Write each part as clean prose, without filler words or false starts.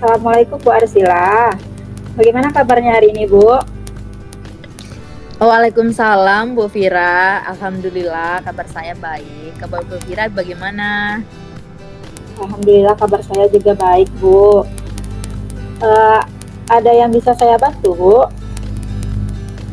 Assalamualaikum Bu Arsila. Bagaimana kabarnya hari ini Bu? Waalaikumsalam Bu Vira, alhamdulillah kabar saya baik. Kabar Bu Vira bagaimana? Alhamdulillah kabar saya juga baik Bu. Eh, ada yang bisa saya bantu Bu?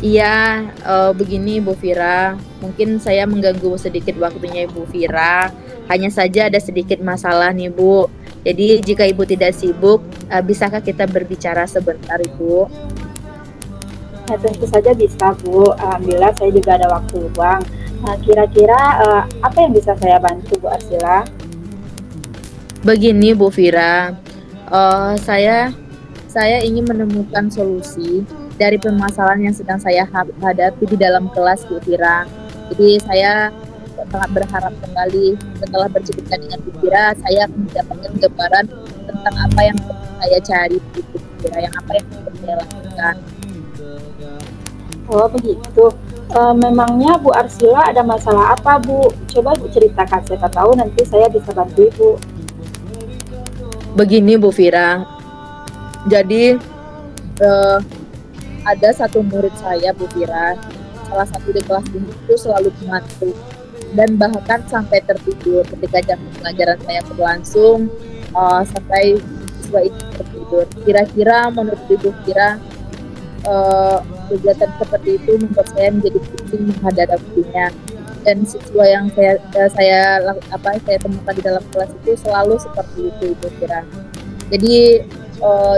Iya, begini Bu Vira, mungkin saya mengganggu sedikit waktunya Ibu Vira. Hanya saja ada sedikit masalah nih Bu. Jadi jika Ibu tidak sibuk, bisakah kita berbicara sebentar Ibu? Ya, tentu saja bisa Bu. Alhamdulillah saya juga ada waktu luang. Nah, kira-kira apa yang bisa saya bantu Bu Arsila? Begini Bu Vira, saya ingin menemukan solusi dari permasalahan yang sedang saya hadapi di dalam kelas Bu Vira. Jadi saya sangat berharap sekali setelah bercerita dengan Bu Vira, saya akan mendapatkan gambaran tentang apa yang saya cari di Bu Vira, yang apa yang harus saya lakukan. Oh begitu. Memangnya Bu Arsila ada masalah apa Bu? Coba Bu ceritakan, siapa tahu nanti saya bisa bantu Ibu. Begini Bu Vira, jadi ada satu murid saya Bu Vira, salah satu di kelas ini itu selalu mengantuk dan bahkan sampai tertidur ketika jam pelajaran saya berlangsung, sampai siswa itu tertidur. Kira-kira menurut Ibu Vira, kegiatan seperti itu membuat saya menjadi pusing menghadapinya, dan siswa yang saya temukan di dalam kelas itu selalu seperti itu Ibu Vira. Jadi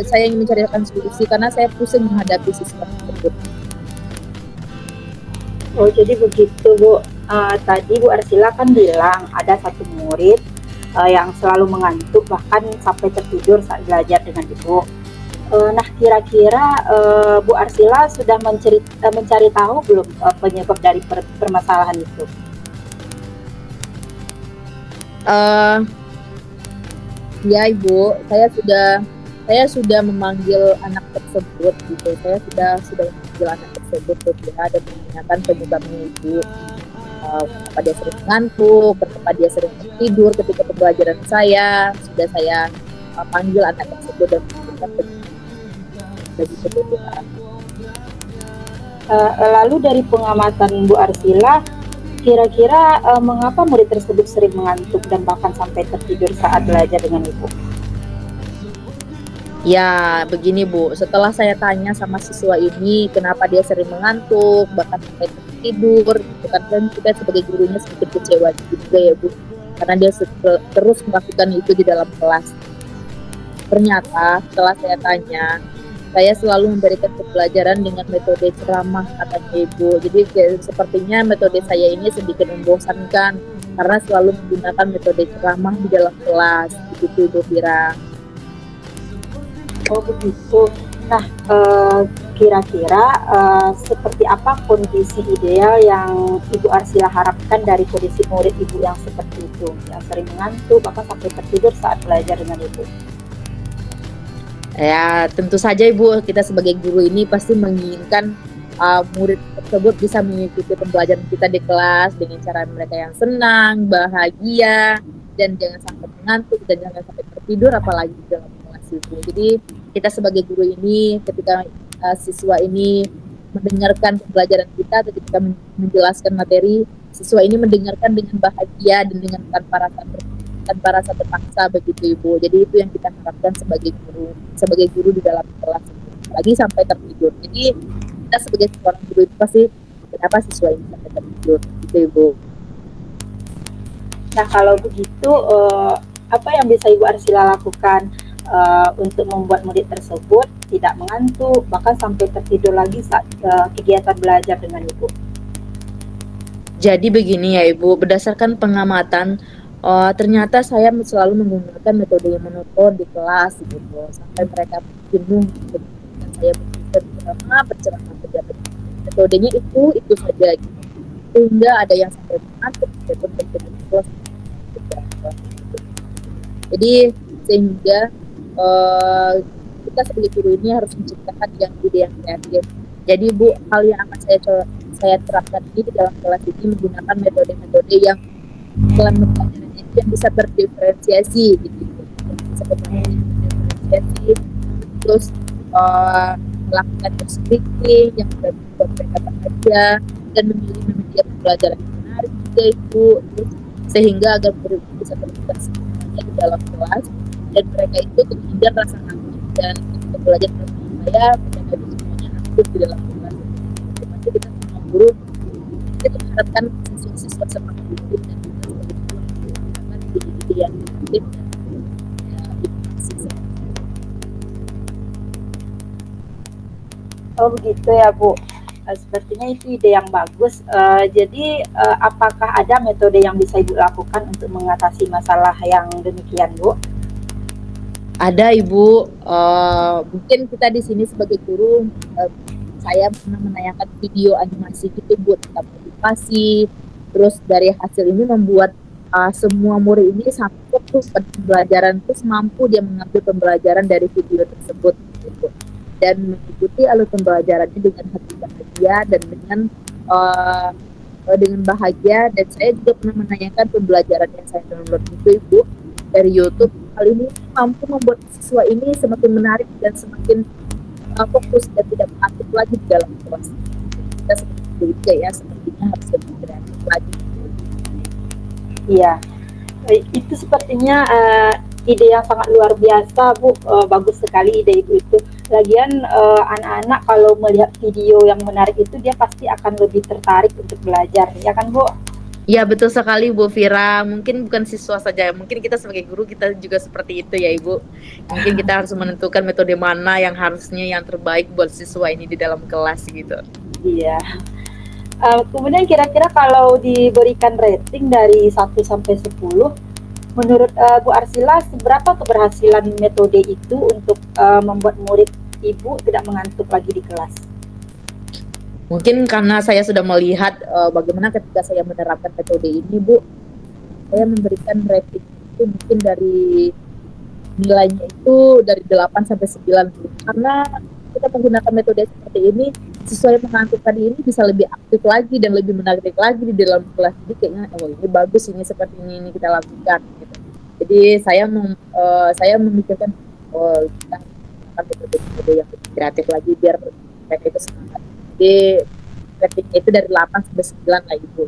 saya ingin mencarikan solusi karena saya pusing menghadapi siswa tersebut. Oh jadi begitu Bu. Tadi Bu Arsila kan bilang ada satu murid yang selalu mengantuk bahkan sampai tertidur saat belajar dengan Ibu. Nah kira-kira Bu Arsila sudah mencari tahu belum penyebab dari permasalahan itu? Ya Ibu, saya sudah memanggil anak tersebut gitu. Saya sudah memanggil anak tersebut dan menanyakan penyebabnya Ibu. Kenapa dia sering ngantuk, kenapa dia sering tidur ketika pembelajaran saya. Sudah saya panggil anak tersebut dan menanyakan penyebabnya. Lalu dari pengamatan Bu Arsila, kira-kira mengapa murid tersebut sering mengantuk dan bahkan sampai tertidur saat belajar dengan Ibu? Ya, begini Bu, setelah saya tanya sama siswa ini kenapa dia sering mengantuk, bahkan sampai tertidur, gitu kan, dan kita sebagai gurunya sedikit kecewa juga ya Bu, karena dia terus melakukan itu di dalam kelas. Ternyata setelah saya tanya, saya selalu memberikan pembelajaran dengan metode ceramah katanya Ibu. Jadi sepertinya metode saya ini sedikit membosankan karena selalu menggunakan metode ceramah di dalam kelas. Begitu Ibu Vira. Oh begitu. Nah kira-kira seperti apa kondisi ideal yang Ibu Arsila harapkan dari kondisi murid Ibu yang seperti itu, yang sering mengantuk bahkan sampai tertidur saat belajar dengan Ibu? Ya, tentu saja Ibu, kita sebagai guru ini pasti menginginkan murid tersebut bisa mengikuti pembelajaran kita di kelas dengan cara mereka yang senang, bahagia, dan jangan sampai mengantuk dan jangan sampai tertidur apalagi di dalam kelas Ibu. Jadi kita sebagai guru ini ketika siswa ini mendengarkan pembelajaran kita atau ketika menjelaskan materi, siswa ini mendengarkan dengan bahagia dan dengan tanpa rasa terpaksa begitu Ibu. Jadi itu yang kita harapkan sebagai guru di dalam kelas, lagi sampai tertidur. Jadi kita sebagai seorang guru itu pasti kenapa siswa ini sampai tertidur gitu Ibu. Nah kalau begitu apa yang bisa Ibu Arsila lakukan untuk membuat murid tersebut tidak mengantuk bahkan sampai tertidur lagi saat kegiatan belajar dengan Ibu? Jadi begini ya Ibu, berdasarkan pengamatan, ternyata saya selalu menggunakan metode yang monoton di kelas gitu, sampai mereka jenuh gitu. Dan saya berceramah metodenya itu saja gitu. Sehingga ada yang sampai mengantuk ataupun tertidur. Jadi sehingga kita sebagai guru ini harus menciptakan ide yang kreatif. Jadi Bu, hal yang akan saya terapkan ini di dalam kelas ini menggunakan metode-metode yang dalam pembelajaran itu yang bisa berdiferensiasi gitu. Seperti berinisiatif, terus melakukan speaking yang membuat mereka bahagia dan memilih media pembelajaran yang menarik juga Ibu, terus sehingga agar murid bisa terlibat semuanya di dalam kelas dan mereka itu terhindar rasa takut dan ketika belajar bersama saya mereka itu semuanya aktif di dalam kelas. Termasuk kita semua guru kita mengharapkan siswa-siswa seperti itu dan kita sebagai guru menggunakan ide-ide yang kreatif dan inovasi. Oh begitu ya Bu. Sepertinya itu ide yang bagus. Jadi apakah ada metode yang bisa Ibu lakukan untuk mengatasi masalah yang demikian Bu? Ada Ibu, mungkin kita di sini sebagai guru, saya pernah menayangkan video animasi gitu Bu tentang motivasi. Terus dari hasil ini membuat semua murid ini sangat fokus pada pembelajaran, terus mampu dia mengambil pembelajaran dari video tersebut gitu. Dan mengikuti alur pembelajarannya dengan hati bahagia dan dengan bahagia. Dan saya juga pernah menayangkan pembelajaran yang saya download itu Ibu dari YouTube. Hal ini mampu membuat siswa ini semakin menarik dan semakin fokus dan tidak aktif lagi di dalam kelas. Kita seperti itu ya, sepertinya harus lebih kreatif lagi. Iya, itu sepertinya ide yang sangat luar biasa Bu. Bagus sekali ide Ibu itu. Lagian anak-anak kalau melihat video yang menarik itu dia pasti akan lebih tertarik untuk belajar, ya kan Bu? Ya betul sekali Bu Fira, mungkin bukan siswa saja, mungkin kita sebagai guru kita juga seperti itu ya Ibu. Mungkin kita harus menentukan metode mana yang harusnya yang terbaik buat siswa ini di dalam kelas gitu. Iya. Kemudian kira-kira kalau diberikan rating dari 1 sampai 10, menurut Bu Arsila seberapa keberhasilan metode itu untuk membuat murid Ibu tidak mengantuk lagi di kelas? Mungkin karena saya sudah melihat bagaimana ketika saya menerapkan metode ini Bu, saya memberikan rating itu mungkin dari nilainya itu dari 8 sampai 9 Bu. Karena kita menggunakan metode seperti ini, siswa yang mengantuk tadi ini bisa lebih aktif lagi dan lebih menarik lagi di dalam kelas. Jadi kayaknya ini bagus, ini seperti ini kita lakukan gitu. Jadi saya memikirkan kita akan metode yang lebih kreatif lagi biar mereka itu semangat. Jadi ratingnya itu dari 8 sampai 9 lah Ibu.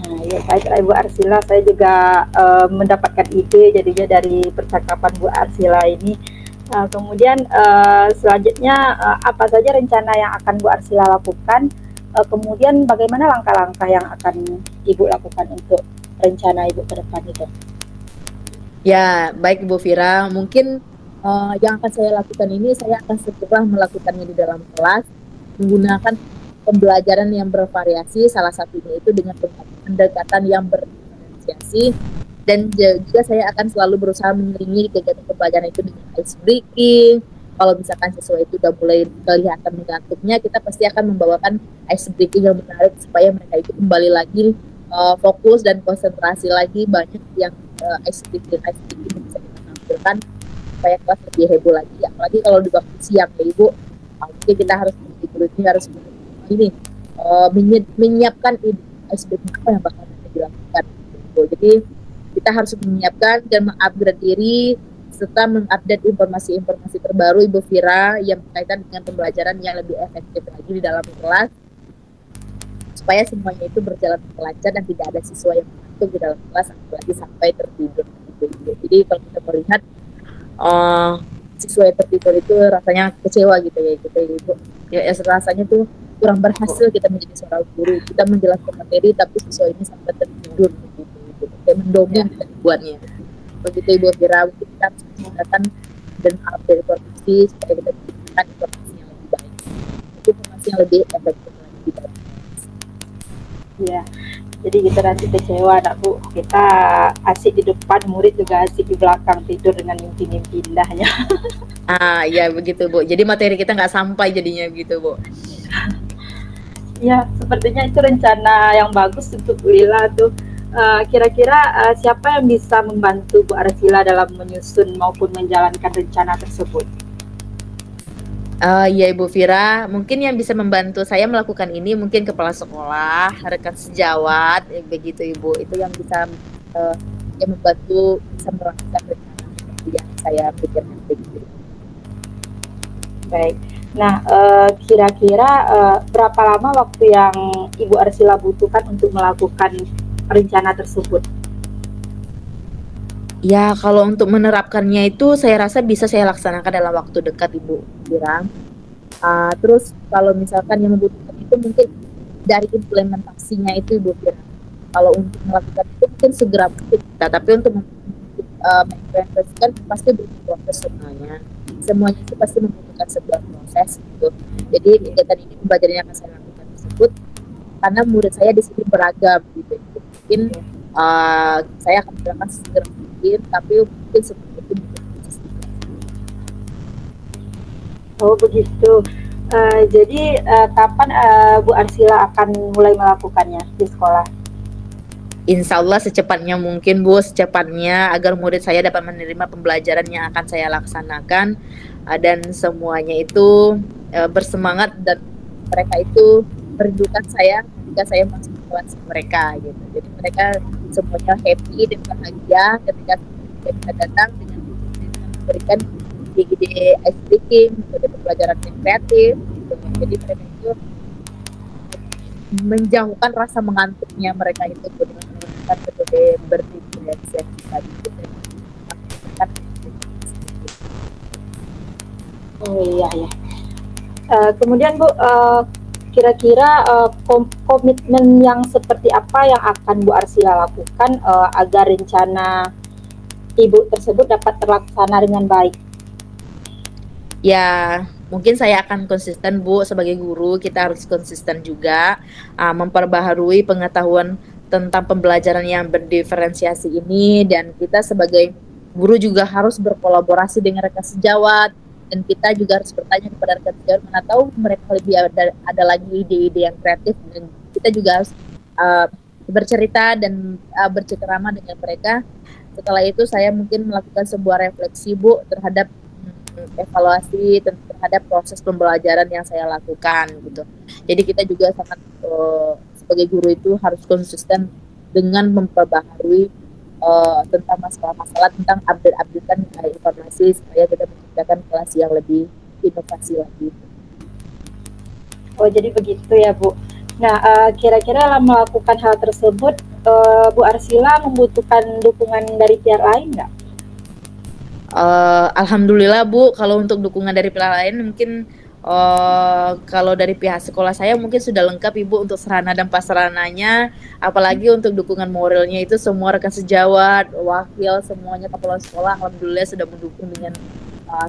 Nah, ya baiklah Ibu Arsila, saya juga mendapatkan ide jadinya dari percakapan Bu Arsila ini. Kemudian selanjutnya apa saja rencana yang akan Bu Arsila lakukan? Kemudian bagaimana langkah-langkah yang akan Ibu lakukan untuk rencana Ibu ke depan itu? Ya, baik Ibu Fira. Mungkin yang akan saya lakukan ini, saya akan segera melakukannya di dalam kelas, menggunakan pembelajaran yang bervariasi, salah satunya itu dengan pendekatan yang berdiferensiasi, dan juga saya akan selalu berusaha menyelingi kegiatan pembelajaran itu dengan ice breaking. Kalau misalkan siswa itu sudah mulai kelihatan mengantuknya, kita pasti akan membawakan ice breaking yang menarik supaya mereka itu kembali lagi fokus dan konsentrasi lagi. Banyak yang ice breaking bisa kita tampilkan supaya kelas lebih heboh lagi, apalagi kalau di waktu siang ya Ibu. Mungkin kita harus ini menyiapkan ice breaking apa yang bakal kita dilakukan Ibu. Jadi kita harus menyiapkan dan mengupgrade diri serta mengupdate informasi-informasi terbaru Ibu Fira yang berkaitan dengan pembelajaran yang lebih efektif lagi di dalam kelas, supaya semuanya itu berjalan lancar dan tidak ada siswa yang mengantuk di dalam kelas apalagi sampai tertidur gitu. Jadi kalau kita melihat siswa yang tertidur itu rasanya kecewa gitu ya Ibu. Ya rasanya tuh kurang berhasil kita menjadi seorang guru. Kita menjelaskan materi tapi siswa ini sampai tertidur gitu. Kayak mendongeng kita dibuatnya. Begitu Ibu Fira, kita harus menggunakan dan update informasi supaya kita mendapatkan informasi yang lebih baik. Itu informasi yang lebih efektif lagi. Ya. Jadi kita nanti kecewa nak Bu, kita asik di depan, murid juga asik di belakang tidur dengan mimpi-mimpi indahnya. Ya begitu Bu, jadi materi kita nggak sampai jadinya gitu Bu. Ya sepertinya itu rencana yang bagus untuk Bu Lila tuh. Kira-kira siapa yang bisa membantu Bu Arsila dalam menyusun maupun menjalankan rencana tersebut? Ya Ibu Fira, mungkin yang bisa membantu saya melakukan ini mungkin kepala sekolah, rekan sejawat, begitu Ibu. Itu yang bisa yang membantu bisa merancang rencana seperti yang saya pikirkan begitu. Baik. Nah, kira-kira berapa lama waktu yang Ibu Arsila butuhkan untuk melakukan rencana tersebut? Ya, kalau untuk menerapkannya itu saya rasa bisa saya laksanakan dalam waktu dekat, Ibu Fira. Terus kalau misalkan yang membutuhkan itu mungkin dari implementasinya itu, Ibu Fira. Kalau untuk melakukan itu mungkin segera kita, tapi untuk mengimplementasikan pasti butuh proses semuanya. Semuanya itu pasti membutuhkan sebuah proses gitu. Jadi kegiatan ini pembelajaran yang akan saya lakukan tersebut karena murid saya di sini beragam gitu. Mungkin saya akan melakukan segera mungkin, tapi mungkin seperti itu. Oh begitu. Jadi kapan Bu Arsila akan mulai melakukannya di sekolah? Insya Allah secepatnya mungkin, Bu, secepatnya agar murid saya dapat menerima pembelajaran yang akan saya laksanakan, dan semuanya itu bersemangat dan mereka itu merindukan saya ketika saya masuk kelas mereka gitu. Jadi mereka semuanya happy dan bahagia ketika mereka datang dengan memberikan ide-ide ice breaking, ide pembelajaran yang kreatif gitu. Jadi mereka itu menjauhkan rasa mengantuknya mereka itu dengan menggunakan metode berdifferensiasi tadi. Oh iya ya. Kemudian Bu, kira-kira komitmen yang seperti apa yang akan Bu Arsila lakukan agar rencana Ibu tersebut dapat terlaksana dengan baik? Ya, mungkin saya akan konsisten, Bu, sebagai guru kita harus konsisten juga memperbaharui pengetahuan tentang pembelajaran yang berdiferensiasi ini, dan kita sebagai guru juga harus berkolaborasi dengan rekan sejawat, dan kita juga harus bertanya kepada rekan sejawat mana tahu mereka lebih ada lagi ide-ide yang kreatif, dan kita juga harus bercerita dan bercengkerama dengan mereka. Setelah itu saya mungkin melakukan sebuah refleksi, Bu, terhadap evaluasi terhadap proses pembelajaran yang saya lakukan gitu. Jadi kita juga sangat sebagai guru itu harus konsisten dengan memperbaharui tentang masalah-masalah, tentang update-updatean informasi supaya kita menciptakan kelas yang lebih inovasi lagi. Oh jadi begitu ya Bu. Nah, kira-kira dalam melakukan hal tersebut, Bu Arsila membutuhkan dukungan dari pihak lain nggak? Alhamdulillah, Bu, kalau untuk dukungan dari pihak lain mungkin kalau dari pihak sekolah saya mungkin sudah lengkap, Ibu, untuk sarana dan prasarananya, apalagi untuk dukungan moralnya itu semua rekan sejawat, wakil, semuanya kepala sekolah alhamdulillah sudah mendukung dengan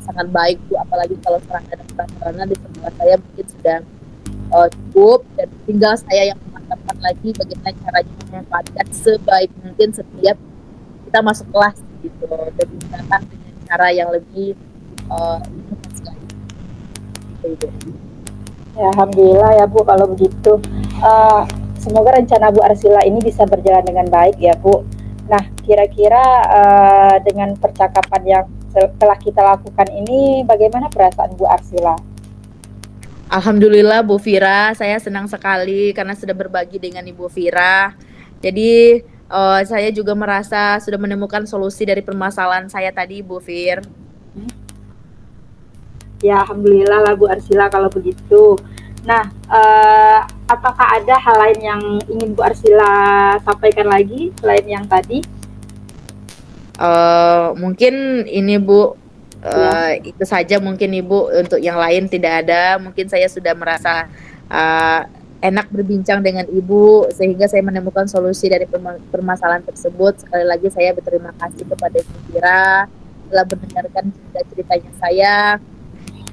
sangat baik, Bu. Apalagi kalau sarana dan prasarana di sekolah saya mungkin sudah cukup, dan tinggal saya yang memantapkan lagi bagaimana caranya memanfaatkan sebaik mungkin setiap kita masuk kelas gitu, dan menggunakan cara yang lebih Ya, alhamdulillah ya Bu kalau begitu. Semoga rencana Bu Arsila ini bisa berjalan dengan baik ya Bu. Nah, kira-kira dengan percakapan yang telah kita lakukan ini, bagaimana perasaan Bu Arsila? Alhamdulillah, Bu Fira, saya senang sekali karena sudah berbagi dengan Ibu Fira. Jadi saya juga merasa sudah menemukan solusi dari permasalahan saya tadi, Bu Fir. Ya, alhamdulillah lah Bu Arsila kalau begitu. Nah, apakah ada hal lain yang ingin Bu Arsila sampaikan lagi selain yang tadi? Mungkin ini, Bu, itu saja mungkin, Ibu. Untuk yang lain tidak ada. Mungkin saya sudah merasa enak berbincang dengan Ibu sehingga saya menemukan solusi dari permasalahan tersebut. Sekali lagi saya berterima kasih kepada Ibu Fira telah mendengarkan cerita-ceritanya saya,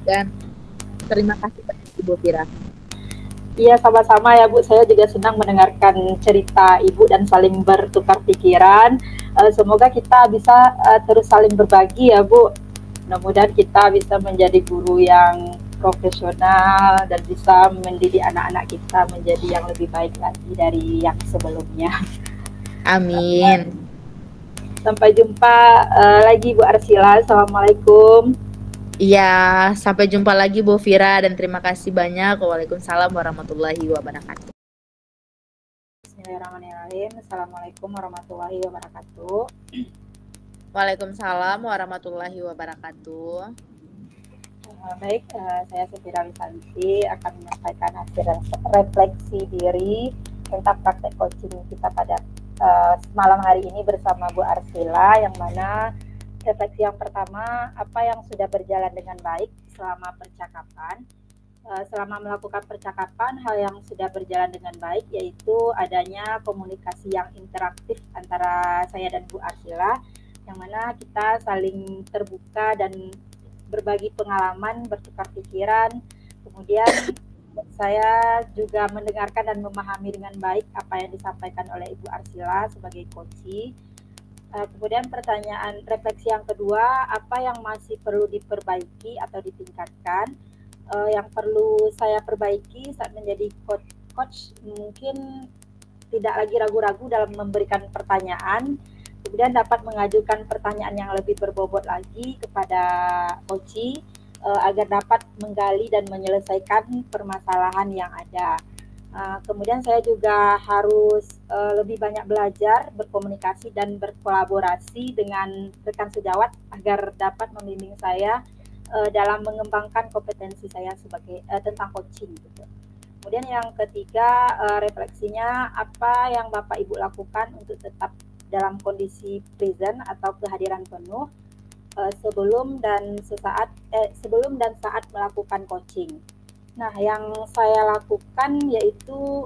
dan terima kasih kepada Ibu Fira. Iya, sama-sama ya Bu, saya juga senang mendengarkan cerita Ibu dan saling bertukar pikiran. Semoga kita bisa terus saling berbagi ya Bu. Mudah-mudahan kita bisa menjadi guru yang profesional dan bisa mendidik anak-anak kita menjadi yang lebih baik lagi dari yang sebelumnya. Amin. Sampai jumpa lagi Bu Arsila. Assalamualaikum. Iya, sampai jumpa lagi Bu Fira dan terima kasih banyak. Waalaikumsalam warahmatullahi wabarakatuh. Bismillahirrahmanirrahim. Assalamualaikum warahmatullahi wabarakatuh. Waalaikumsalam warahmatullahi wabarakatuh. Baik, saya Sefira Wisanti akan menyampaikan hasil refleksi diri tentang praktek coaching kita pada malam hari ini bersama Bu Arsila, yang mana refleksi yang pertama, apa yang sudah berjalan dengan baik selama percakapan. Selama melakukan percakapan, hal yang sudah berjalan dengan baik yaitu adanya komunikasi yang interaktif antara saya dan Bu Arsila, yang mana kita saling terbuka dan berbagi pengalaman, bertukar pikiran. Kemudian saya juga mendengarkan dan memahami dengan baik apa yang disampaikan oleh Ibu Arsila sebagai coach. Kemudian pertanyaan refleksi yang kedua, apa yang masih perlu diperbaiki atau ditingkatkan? Yang perlu saya perbaiki saat menjadi coach mungkin tidak lagi ragu-ragu dalam memberikan pertanyaan, kemudian dapat mengajukan pertanyaan yang lebih berbobot lagi kepada coach agar dapat menggali dan menyelesaikan permasalahan yang ada. Kemudian saya juga harus lebih banyak belajar, berkomunikasi dan berkolaborasi dengan rekan sejawat agar dapat membimbing saya dalam mengembangkan kompetensi saya sebagai tentang coaching gitu. Kemudian yang ketiga, refleksinya apa yang Bapak Ibu lakukan untuk tetap dalam kondisi present atau kehadiran penuh sebelum dan saat melakukan coaching. Nah, yang saya lakukan yaitu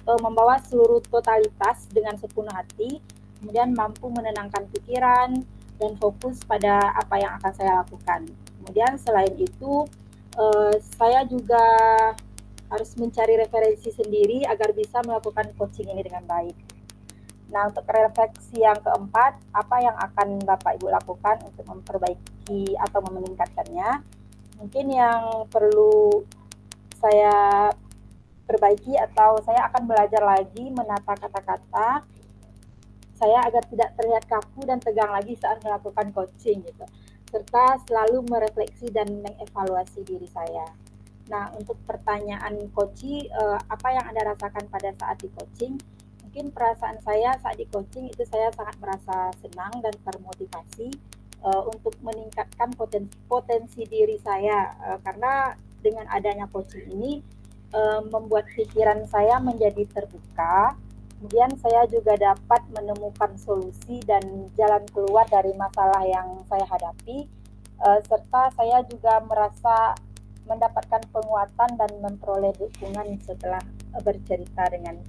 membawa seluruh totalitas dengan sepenuh hati, kemudian mampu menenangkan pikiran dan fokus pada apa yang akan saya lakukan. Kemudian selain itu, saya juga harus mencari referensi sendiri agar bisa melakukan coaching ini dengan baik. Nah, untuk refleksi yang keempat, apa yang akan Bapak Ibu lakukan untuk memperbaiki atau meningkatkannya? Mungkin yang perlu saya perbaiki atau saya akan belajar lagi menata kata-kata saya agar tidak terlihat kaku dan tegang lagi saat melakukan coaching gitu. Serta selalu merefleksi dan mengevaluasi diri saya. Nah, untuk pertanyaan coaching, apa yang Anda rasakan pada saat di coaching? Mungkin perasaan saya saat di coaching itu saya sangat merasa senang dan termotivasi untuk meningkatkan potensi diri saya karena dengan adanya coaching ini membuat pikiran saya menjadi terbuka. Kemudian saya juga dapat menemukan solusi dan jalan keluar dari masalah yang saya hadapi, serta saya juga merasa mendapatkan penguatan dan memperoleh dukungan setelah bercerita dengan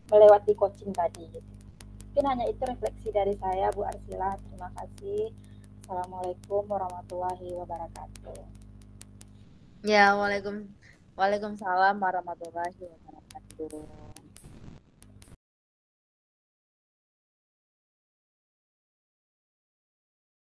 melewati coaching tadi. Mungkin hanya itu refleksi dari saya, Bu Arsila. Terima kasih. Assalamualaikum warahmatullahi wabarakatuh. Ya, Waalaikumsalam warahmatullahi wabarakatuh.